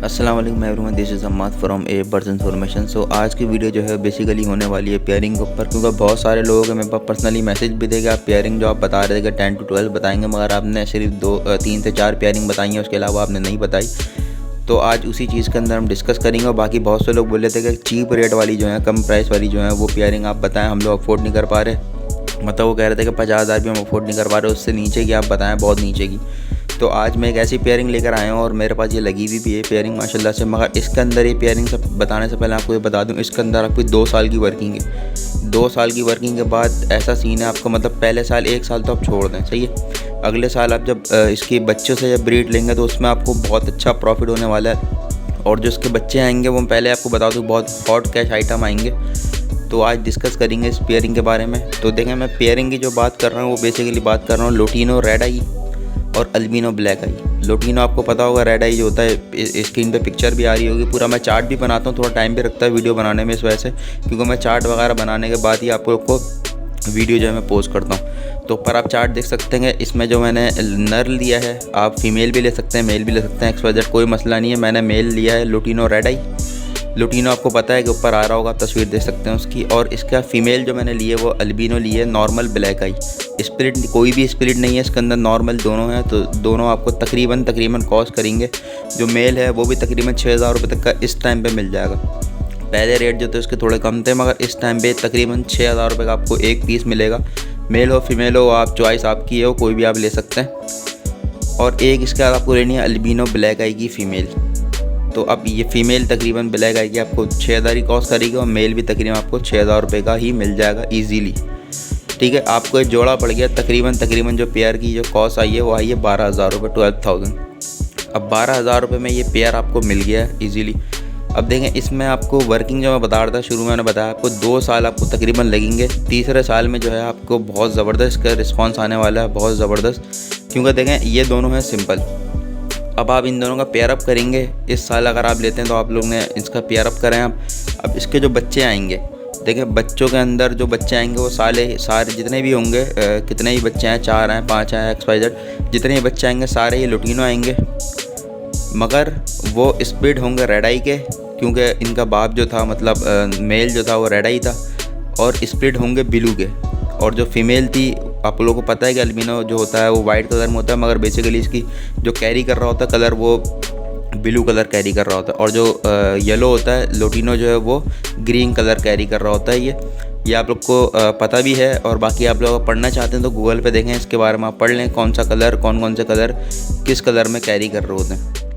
अस्सलाम वालेकुम everyone, this is Ahmad from a birds information. So आज की वीडियो जो है बेसिकली होने वाली है पेयरिंग के ऊपर, क्योंकि बहुत सारे लोगों के मेरे पास पर्सनली मैसेज भी देगा आप पेयरिंग जो आप बता रहे थे कि 10 to 12 बताएंगे, मगर आपने सिर्फ 3 से 4 पेयरिंग बताई है, उसके अलावा आपने नहीं बताई। तो आज उसी चीज़ के अंदर हम डिस्कस करेंगे। और बाकी बहुत से लोग बोल रहे थे कि चीप रेट वाली जो है, कम प्राइस वाली जो है वो पेयरिंग आप बताएं, हम लोग अफोर्ड नहीं कर पा रहे। मतलब वो कह रहे थे कि 50,000 भी हम अफोर्ड नहीं कर पा रहे, उससे नीचे की आप बताएं, बहुत नीचे की। तो आज मैं एक ऐसी पेयरिंग लेकर आया हूँ और मेरे पास ये लगी हुई भी है पेयरिंग माशाल्लाह से। मगर इसके अंदर ये पेयरिंग सब बताने से पहले आपको ये बता दूँ, इसके अंदर आपकी 2 साल की वर्किंग है। 2 साल की वर्किंग के बाद ऐसा सीन है आपको, मतलब पहले साल 1 साल तो आप छोड़ दें, सही है। अगले साल आप जब इसके बच्चों से जब ब्रीड लेंगे तो उसमें आपको बहुत अच्छा प्रॉफिट होने वाला है। और जो इसके बच्चे आएंगे वो पहले आपको बता दूँ बहुत हॉट कैश आइटम आएंगे। तो आज डिस्कस करेंगे इस पेयरिंग के बारे में। तो देखें, मैं पेयरिंग की जो बात कर रहा हूँ वो बेसिकली बात कर रहा हूँ लोटिनो रेड आई और अल्बिनो ब्लैक आई। लोटिनो आपको पता होगा, रेड आई जो होता है स्क्रीन पे पिक्चर भी आ रही होगी। पूरा मैं चार्ट भी बनाता हूँ, थोड़ा टाइम भी रखता है वीडियो बनाने में इस वजह से, क्योंकि मैं चार्ट वगैरह बनाने के बाद ही आपको वीडियो जो है मैं पोस्ट करता हूँ। तो पर आप चार्ट देख सकते हैं, इसमें जो मैंने नर लिया है, आप फीमेल भी ले सकते हैं, मेल भी ले सकते हैं, XYZ कोई मसला नहीं है। मैंने मेल लिया है लोटिनो रेड आई। लोटिनो आपको पता है कि ऊपर आ रहा होगा, आप तस्वीर देख सकते हैं उसकी। और इसका फ़ीमेल जो मैंने लिए वो अल्बिनो ली है, नॉर्मल ब्लैक आई। स्प्लिट कोई भी स्प्लिट नहीं है इसके अंदर, नॉर्मल दोनों हैं। तो दोनों आपको तकरीबन कॉस्ट करेंगे। जो मेल है वो भी तकरीबन 6,000 रुपये तक का इस टाइम पे मिल जाएगा। पहले रेट जो थे उसके थोड़े कम थे, मगर इस टाइम पे तकरीबन 6,000 रुपये का आपको एक पीस मिलेगा। मेल हो फीमेल हो, आप चॉइस आपकी हो, कोई भी आप ले सकते हैं। और एक इसके बाद आपको लेनी है अल्बिनो ब्लैक आई की फ़ीमेल। तो अब ये फ़ीमेल तकरीबन ब्लैक आई की आपको 6,000 ही कॉस्ट करेगी, और मेल भी तकरीबन आपको 6,000 रुपये का ही मिल जाएगा ईजीली। ठीक है, आपको एक जोड़ा पड़ गया तकरीबन जो पेयर की जो कॉस्ट आई है वो आई है 12,000 रुपये, 12,000। अब 12,000 रुपये में ये पेयर आपको मिल गया है ईजीली। अब देखें, इसमें आपको वर्किंग जो मैं बता रहा था शुरू में, मैंने बताया आपको 2 साल आपको तकरीबन लगेंगे। तीसरे साल में जो है आपको बहुत ज़बरदस्त इसका रिस्पॉन्स आने वाला है, बहुत ज़बरदस्त। क्योंकि देखें, ये दोनों हैं सिंपल। अब आप इन दोनों का पेयर अप करेंगे। इस साल अगर आप लेते हैं तो आप लोग ने इसका पेयर अप करें आप। अब इसके जो बच्चे आएंगे, देखें बच्चों के अंदर जो बच्चे आएंगे वो सारे जितने भी होंगे, कितने ही बच्चे हैं, 4 हैं, 5 हैं, XYZ जितने ही बच्चे आएंगे सारे ही लोटिनो आएंगे। मगर वो स्प्लिट होंगे रेड आई के, क्योंकि इनका बाप जो था, मतलब मेल जो था वो रेड आई था, और स्प्लिट होंगे ब्लू के। और जो फीमेल थी, आप लोगों को पता है कि अल्बिनो जो होता है वो वाइट कलर में होता है, मगर बेसिकली इसकी जो कैरी कर रहा होता है कलर वो ब्लू कलर कैरी कर रहा होता है। और जो येलो होता है लोटिनो जो है वो ग्रीन कलर कैरी कर रहा होता है। ये आप लोग को पता भी है। और बाकी आप लोग पढ़ना चाहते हैं तो गूगल पे देखें, इसके बारे में आप पढ़ लें कौन सा कलर, कौन से कलर किस कलर में कैरी कर रहे होते हैं।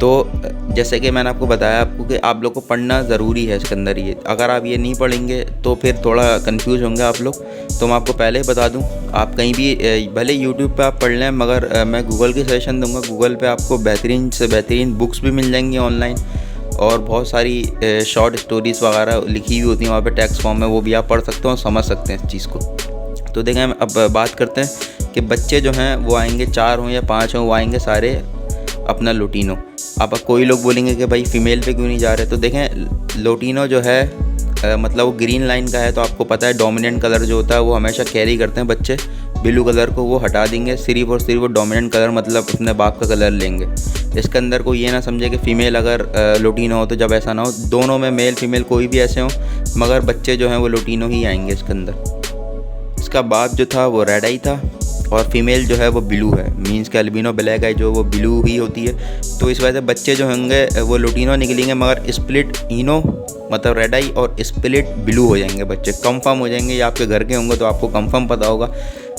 तो जैसे कि मैंने आपको बताया आपको कि आप लोग को पढ़ना ज़रूरी है इसके अंदर। ये अगर आप ये नहीं पढ़ेंगे तो फिर थोड़ा कंफ्यूज होंगे आप लोग। तो मैं आपको पहले ही बता दूं, आप कहीं भी भले यूट्यूब पे आप पढ़ लें, मगर मैं गूगल की सजेशन दूंगा। गूगल पे आपको बेहतरीन से बेहतरीन बुक्स भी मिल जाएंगी ऑनलाइन, और बहुत सारी शॉर्ट स्टोरीज़ वगैरह लिखी हुई होती हैं वहाँ पे टेक्स्ट फॉर्म में, वो भी आप पढ़ सकते हो और समझ सकते हैं इस चीज़ को। तो देखें, अब बात करते हैं कि बच्चे जो हैं वो आएंगे, 4 हों या 5 हों, वो आएंगे सारे अपना लोटिनो। अब कोई लोग बोलेंगे कि भाई फ़ीमेल पे क्यों नहीं जा रहे। तो देखें, लोटिनो जो है मतलब वो ग्रीन लाइन का है, तो आपको पता है डोमिनेंट कलर जो होता है वो हमेशा कैरी करते हैं बच्चे। ब्लू कलर को वो हटा देंगे, सिर्फ और सिर्फ वो डोमिनेंट कलर मतलब अपने बाप का कलर लेंगे। इसके अंदर को ये ना समझे कि फ़ीमेल अगर लोटिनो हो तो जब ऐसा ना हो, दोनों में मेल फीमेल कोई भी ऐसे हों, मगर बच्चे जो हैं वो लोटिनो ही आएंगे इसके अंदर। इसका बाप जो था वो रेड आई था, और फीमेल जो है वो ब्लू है, मींस के अल्बिनो ब्लैक आई जो वो ब्लू ही होती है। तो इस वजह से बच्चे जो होंगे वो लोटिनो निकलेंगे, मगर स्प्लिट इनो मतलब रेड आई और स्प्लिट ब्लू हो जाएंगे बच्चे, कंफर्म हो जाएंगे। ये आपके घर के होंगे तो आपको कंफर्म पता होगा।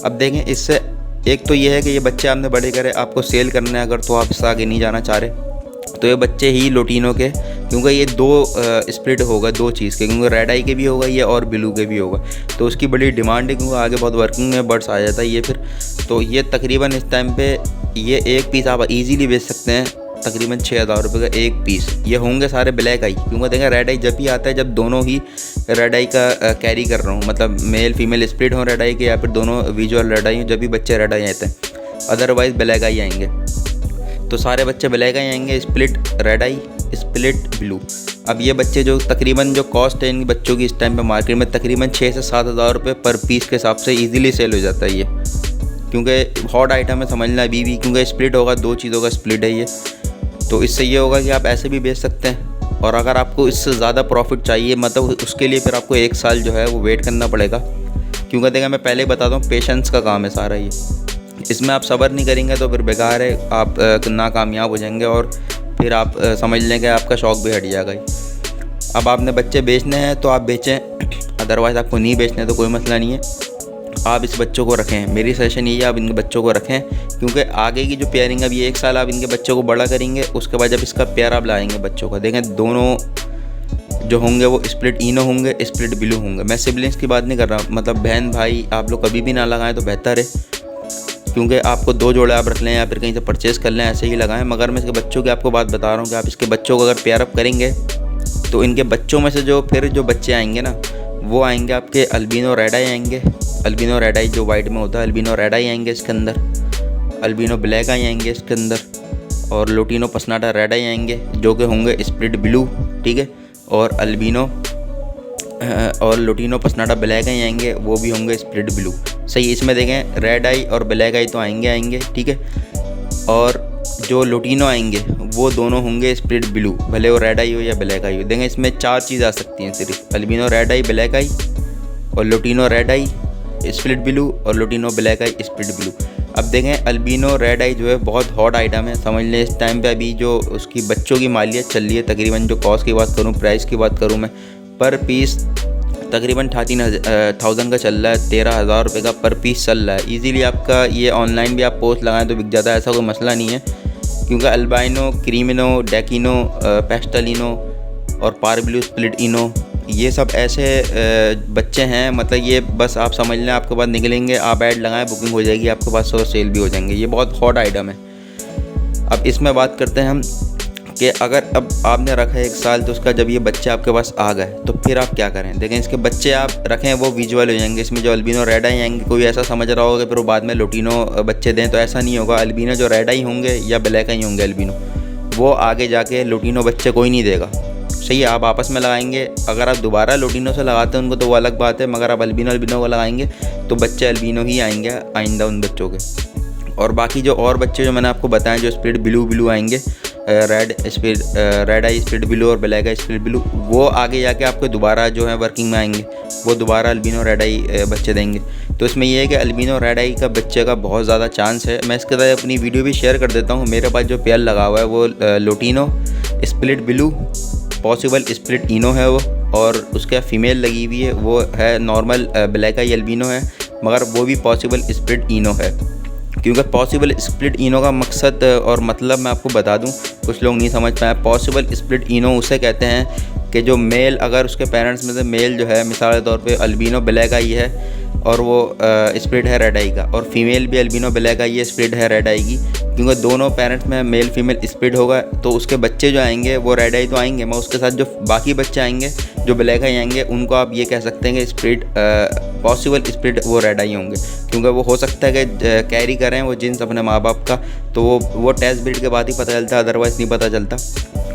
अब देखें, इससे एक तो ये है कि ये बच्चे आपने बड़े करे, आपको सेल करने अगर, तो आप इससे आगे नहीं जाना चाह रहे तो ये बच्चे ही लोटिनो के, क्योंकि ये 2 स्प्लिट होगा 2 चीज़ के, क्योंकि रेड आई के भी होगा ये और ब्लू के भी होगा। तो उसकी बड़ी डिमांड है, क्योंकि आगे बहुत वर्किंग में बर्ड्स आ जाता है ये फिर। तो ये तकरीबन इस टाइम पे ये एक पीस आप इजीली बेच सकते हैं तकरीबन 6,000 रुपये का एक पीस। ये होंगे सारे ब्लैक आई, क्योंकि देखें रेड आई जब भी आता है जब दोनों ही रेड आई का कैरी कर रहा हूँ, मतलब मेल फीमेल स्प्लिट हों रेड आई के, या फिर दोनों विजुअल रेड आई, जब भी बच्चे रेड आई आते हैं, अदरवाइज़ ब्लैक आई आएंगे। तो सारे बच्चे ब्लैक आई आएंगे, स्प्लिट रेड आई स्प्लिट ब्लू। अब ये बच्चे जो तकरीबन जो कॉस्ट है इन बच्चों की इस टाइम पे मार्केट में तकरीबन 6 से 7 हज़ार रुपये पर पीस के हिसाब से इजीली सेल हो जाता है ये, क्योंकि हॉट आइटम है समझना अभी भी, क्योंकि स्प्लिट होगा, 2 चीज़ों का स्प्लिट है ये। तो इससे ये होगा कि आप ऐसे भी बेच सकते हैं, और अगर आपको इससे ज़्यादा प्रॉफिट चाहिए मतलब उसके लिए फिर आपको 1 साल जो है वो वेट करना पड़ेगा, क्योंकि देखा मैं पहले बताता हूँ पेशेंस का काम है सारा ये। इसमें आप सब्र नहीं करेंगे तो फिर बेकार है, आप नाकामयाब हो जाएंगे और फिर आप समझ लें कि आपका शौक़ भी हट जाएगा। अब आपने बच्चे बेचने हैं तो आप बेचें, अदरवाइज़ आपको नहीं बेचने तो कोई मसला नहीं है, आप इस बच्चों को रखें। मेरी सजेशन यही है आप इनके बच्चों को रखें, क्योंकि आगे की जो पेयरिंग अब ये 1 साल आप इनके बच्चों को बड़ा करेंगे, उसके बाद जब इसका पेयर आप लाएंगे बच्चों का, देखें दोनों जो होंगे वो स्प्लिट इनो होंगे, स्प्लिट ब्लू होंगे। मैं सिबलिंग्स की बात नहीं कर रहा, मतलब बहन भाई आप लोग कभी भी ना लगाएं तो बेहतर है, क्योंकि आपको 2 जोड़े आप रख लें या फिर कहीं से परचेज़ कर लें, ऐसे ही लगाएं। मगर मैं इसके बच्चों की आपको बात बता रहा हूँ कि आप इसके बच्चों को अगर पेयर अप करेंगे तो इनके बच्चों में से जो फिर जो बच्चे आएंगे ना, वो आएंगे आपके अल्बिनो रेड आई आएंगे, अल्बिनो रेड आई जो वाइट में होता है, अल्बिनो रेड आई आएंगे इसके अंदर, अल्बिनो ब्लैक आई आएंगे इसके अंदर, और लोटिनो पसनाटा रेड आई आएंगे जो कि होंगे स्प्लिट ब्लू, ठीक है, और अल्बिनो और लोटिनो पसनाटा ब्लैक आई आएंगे, वो भी होंगे स्प्लिट ब्लू। सही, इसमें देखें रेड आई और ब्लैक आई तो आएंगे, ठीक है, और जो लोटिनो आएंगे वो दोनों होंगे स्प्लिट ब्लू, भले वो रेड आई हो या ब्लैक आई हो। देखें इसमें 4 चीज़ आ सकती हैं सिर्फ, अल्बिनो रेड आई ब्लैक आई, और लोटिनो रेड आई स्प्लिट ब्लू, और लोटिनो ब्लैक आई स्प्लिट ब्लू। अब देखें अल्बिनो रेड आई जो है बहुत हॉट आइटम है, समझ लें इस टाइम पे अभी जो उसकी बच्चों की मालियत चल रही है, तकरीबन जो कॉस्ट की बात करूँ, प्राइस की बात करूँ मैं, पर पीस तकरीबन 13,000 का चल रहा है, 13,000 रुपये का पर पीस चल रहा है। इजीली आपका ये ऑनलाइन भी आप पोस्ट लगाएं तो बिक जाता है, ऐसा कोई मसला नहीं है, क्योंकि अल्बाइनो, क्रीमिनो, डेकिनो, पेस्टलिनो और पार्ब्लू स्प्लिट इनो ये सब ऐसे बच्चे हैं, मतलब ये बस आप समझ लें आपके पास निकलेंगे, आप ऐड लगाएं बुकिंग हो जाएगी आपके पास और सेल भी हो जाएंगे। ये बहुत हॉट आइटम है। अब इसमें बात करते हैं हम कि अगर अब आपने रखा है 1 साल, तो उसका जब ये बच्चे आपके पास आ गए तो फिर आप क्या करें। देखें इसके बच्चे आप रखें वो विजुअल हो जाएंगे, इसमें जो अल्बिनो रेड आई आएंगे, कोई ऐसा समझ रहा होगा फिर वो बाद में लोटिनो बच्चे दें, तो ऐसा नहीं होगा। अल्बिनो जो रेड आई होंगे या ब्लैक आई होंगे अल्बिनो, वो आगे जाके लोटिनो बच्चे कोई नहीं देगा। सही है, आप आपस में लगाएंगे, अगर आप दोबारा लोटिनो से लगाते हैं उनको तो वो अलग बात है, मगर आप अल्बिनो को लगाएंगे तो बच्चे अल्बिनो ही आएंगे आइंदा उन बच्चों के। और बाकी जो और बच्चे जो मैंने आपको बताएं जो स्प्लिट ब्लू आएंगे, रेड आई स्प्लिट ब्लू और ब्लैक आई स्प्लिट ब्लू, वो आगे जाके आपको दोबारा जो है वर्किंग में आएंगे, वो दोबारा अल्बिनो रेड आई बच्चे देंगे। तो इसमें यह है कि अल्बिनो रेड आई का बच्चे का बहुत ज़्यादा चांस है। मैं इसके साथ अपनी वीडियो भी शेयर कर देता हूँ। मेरे पास जो पेयर लगा हुआ है वो lutino split blue, possible split इनो है वो, और उसका फ़ीमेल लगी हुई है वो है नॉर्मल ब्लैक आई अल्बिनो है, मगर वो भी पॉसिबल स्प्लिट इनो है। क्योंकि पॉसिबल स्प्लिट इनो का मकसद और मतलब मैं आपको बता दूं, कुछ लोग नहीं समझ पाए। पॉसिबल स्प्लिट इनो उसे कहते हैं कि जो मेल, अगर उसके पेरेंट्स में से मेल जो है मिसाल के तौर पे अल्बिनो ब्लैक आई है और वो स्प्लिट है रेड आई का, और फीमेल भी अल्बिनो ब्लैक आई है स्प्लिट है रेड आई की, क्योंकि दोनों पेरेंट्स में मेल फीमेल स्प्लिट होगा, तो उसके बच्चे जो आएंगे वो रेड आई तो आएंगे, मगर उसके साथ जो बाकी बच्चे आएंगे जो ब्लैक आई आएंगे उनको आप ये कह सकते हैं कि स्प्लिट पॉसिबल स्प्लिट वो रेड आई होंगे, क्योंकि वो हो सकता है कि कैरी करें वो जीन्स अपने माँ बाप का, तो वो टेस्ट ब्रीड के बाद ही पता चलता है, अदरवाइज़ नहीं पता चलता।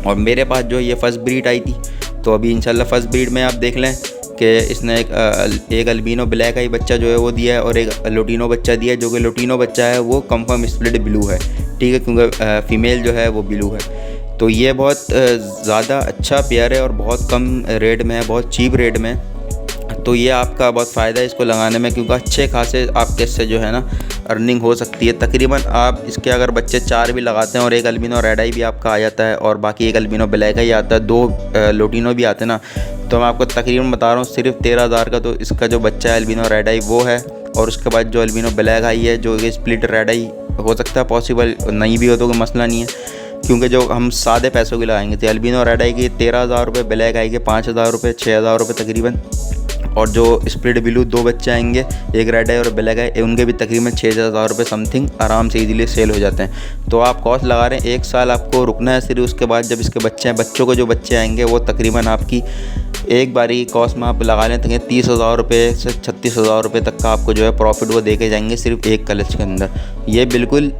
और मेरे पास जो ये फर्स्ट ब्रीड आई थी, तो अभी इंशाल्लाह फर्स्ट ब्रीड में आप देख लें कि इसने एक अल्बिनो ब्लैक आई बच्चा जो है वो दिया है, और एक लोटिनो बच्चा दिया है, जो कि लोटिनो बच्चा है वो कंफर्म स्प्लिट ब्लू है, ठीक है, क्योंकि फीमेल जो है वो ब्लू है। तो ये बहुत ज़्यादा अच्छा पेयर है और बहुत कम रेट में है, बहुत चीप रेट में। तो ये आपका बहुत फ़ायदा है इसको लगाने में, क्योंकि अच्छे खासे आपके इससे जो है ना अर्निंग हो सकती है। तकरीबन आप इसके अगर बच्चे 4 भी लगाते हैं और एक अल्बिनो रेड आई भी आपका आ जाता है और बाकी एक अल्बिनो ब्लैक आई आता है, 2 लोटिनो भी आते हैं ना, तो मैं आपको तकरीबन बता रहा हूँ सिर्फ 13,000 का तो इसका जो बच्चा है अल्बिनो रेड आई वो है। और उसके बाद जो अल्बिनो ब्लैक आई है, जो ये स्प्लिट रेड आई हो सकता है पॉसिबल नहीं भी हो तो कोई मसला नहीं है, क्योंकि जो हम सादे पैसों की लगाएंगे तो अल्बिनो रेड आई की 13,000 रुपये, ब्लैक आई के 5,000 रुपये, 6,000 रुपये तकरीबन। और जो स्प्लिट ब्लू 2 बच्चे आएंगे, एक रेड आई और ब्लैक आई, उनके भी तकरीबन 6,000 रुपये समथिंग आराम से इजीली सेल हो जाते हैं। तो आप कॉस्ट लगा रहे हैं 1 साल आपको रुकना है सिर्फ, उसके बाद जब इसके बच्चे हैं, बच्चों को जो बच्चे आएंगे वो तकरीबन आपकी एक बारी कॉस्ट में आप लगा लें तो 30,000 रुपये से 36,000 रुपये तक का आपको जो है प्रॉफिट वो दे के जाएंगे सिर्फ एक कलच के अंदर। ये बिल्कुल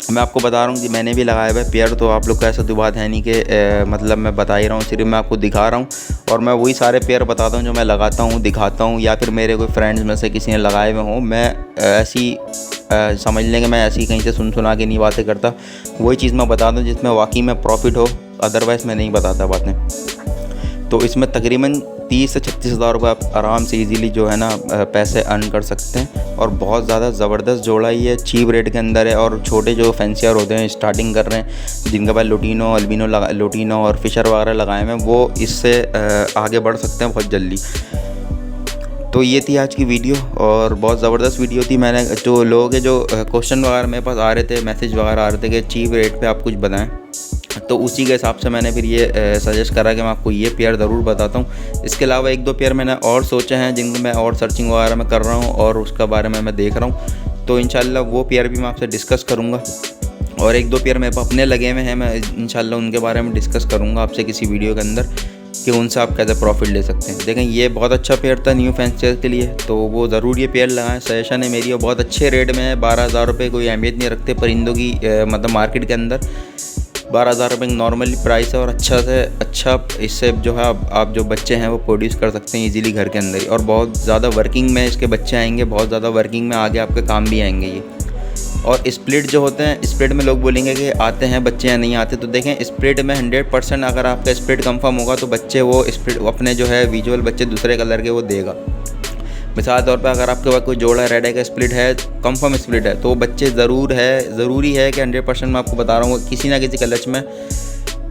मैं आपको बता रहा हूँ कि मैंने भी लगाया हुआ है पेयर, तो आप लोग को ऐसा तो बात है नहीं कि मतलब मैं बता ही रहा हूँ, सिर्फ मैं आपको दिखा रहा हूँ। और मैं वही सारे पेयर बताता हूँ जो मैं लगाता हूँ, दिखाता हूँ, या फिर मेरे कोई फ्रेंड्स में से किसी ने लगाए हुए हों। मैं ऐसी समझ लें कि मैं ऐसी कहीं से सुना के नहीं बातें करता, वही चीज़ मैं बताता हूँ जिसमें वाकई में प्रॉफिट हो, अदरवाइज़ मैं नहीं बताता बातें। तो इसमें तकरीबन 30 से 36 हज़ार रुपये आप आराम से इजीली जो है ना पैसे अर्न कर सकते हैं। और बहुत ज़्यादा ज़बरदस्त जोड़ा ही है, चीप रेट के अंदर है। और छोटे जो फैंसियर होते हैं, स्टार्टिंग कर रहे हैं, जिनके पास लोटिनो, अल्बिनो लोटिनो और फिशर वगैरह लगाए हुए हैं, वो इससे आगे बढ़ सकते हैं बहुत जल्दी। तो ये थी आज की वीडियो, और बहुत ज़बरदस्त वीडियो थी। मैंने जो लोगों के जो क्वेश्चन वगैरह मेरे पास आ रहे थे, मैसेज वगैरह आ रहे थे कि चीप रेट पे आप कुछ बताएं, तो उसी के हिसाब से मैंने फिर ये सजेस्ट करा कि मैं आपको ये पेयर ज़रूर बताता हूँ। इसके अलावा 1-2 पेयर मैंने और सोचे हैं जिनको मैं और सर्चिंग वगैरह में कर रहा हूँ और उसका बारे में मैं देख रहा हूँ। तो इंशाल्लाह वो पेयर भी मैं आपसे डिस्कस करूँगा। और 1-2 पेयर मेरे पास अपने लगे हुए हैं, मैं इंशाल्लाह उनके बारे में डिस्कस करूँगा आपसे किसी वीडियो के अंदर कि उनसे आप कैसे प्रॉफिट ले सकते हैं। देखें, ये बहुत अच्छा पेयर था न्यू फैंसियर के लिए, तो वो ज़रूर ये पेयर लगाएं, सजेशन है मेरी। और बहुत अच्छे रेट में है, 12,000 रुपये कोई अहमियत नहीं रखते परिंदों की, मतलब मार्केट के अंदर 12,000 रुपये नॉर्मली प्राइस है। और अच्छा से अच्छा इससे जो है आप जो बच्चे हैं वो प्रोड्यूस कर सकते हैं इजीली घर के अंदर ही। और बहुत ज़्यादा वर्किंग में इसके बच्चे आएंगे, बहुत ज़्यादा वर्किंग में आगे आपके काम भी आएंगे ये। और स्प्लिट जो होते हैं, स्प्लिट में लोग बोलेंगे कि आते हैं बच्चे या नहीं आते, तो देखें स्प्लिट में 100% अगर आपका स्प्लिट कंफर्म होगा तो बच्चे वो स्प्लिट अपने जो है विजुअल बच्चे दूसरे कलर के वो देगा। मिसाल तौर पे अगर आपके पास कोई जोड़ा रेड है का स्प्लिट है, कंफर्म स्प्लिट है, तो बच्चे ज़रूरी है कि 100% मैं आपको बता रहा हूँ किसी ना किसी क्लच में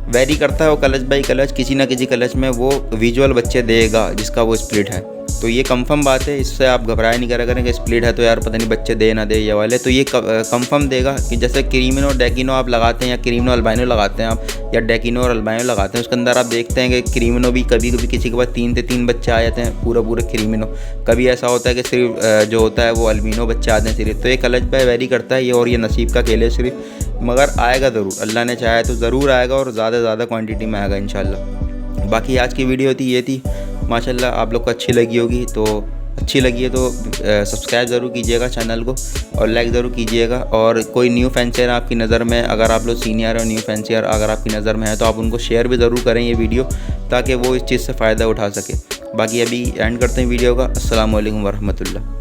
वेरी करता है वो, क्लच बाई क्लच किसी ना किसी क्लच में वो विजुअल बच्चे देगा जिसका वो स्प्लिट है। तो ये कंफर्म बात है, इससे आप घबराए नहीं करा करें कि स्प्लिट है तो यार पता नहीं बच्चे दे ना दे ये वाले। तो ये कंफर्म देगा कि जैसे क्रीमिनो डेकिनो आप लगाते हैं या क्रीमिनो अल्बाइनो लगाते हैं आप, या डेकिनो और अल्बाइनो लगाते हैं, उसके अंदर आप देखते हैं कि क्रीमिनो भी कभी कभी किसी के पास 3 से 3 बच्चे आ जाते हैं पूरे क्रीमिनो। कभी ऐसा होता है कि सिर्फ जो होता है वो अल्बिनो बच्चे आते हैं सिर्फ। तो ये क्लच बाय वेरी करता है ये, और ये नसीब का खेल है सिर्फ, मगर आएगा ज़रूर, अल्लाह ने चाहा तो ज़रूर आएगा और ज़्यादा क्वान्टिटी में आएगा इंशाल्लाह। बाकी आज की वीडियो थी ये थी, माशाल्लाह आप लोग को अच्छी लगी होगी। तो अच्छी लगी है तो सब्सक्राइब ज़रूर कीजिएगा चैनल को और लाइक ज़रूर कीजिएगा। और कोई न्यू फैंसियर आपकी नज़र में, अगर आप लोग सीनियर और न्यू फैंसियर अगर आपकी नज़र में है तो आप उनको शेयर भी ज़रूर करें ये वीडियो, ताकि वो इस चीज़ से फ़ायदा उठा सके। बाकी अभी एंड करते हैं वीडियो का। अस्सलाम वालेकुम वरहमतुल्लाह।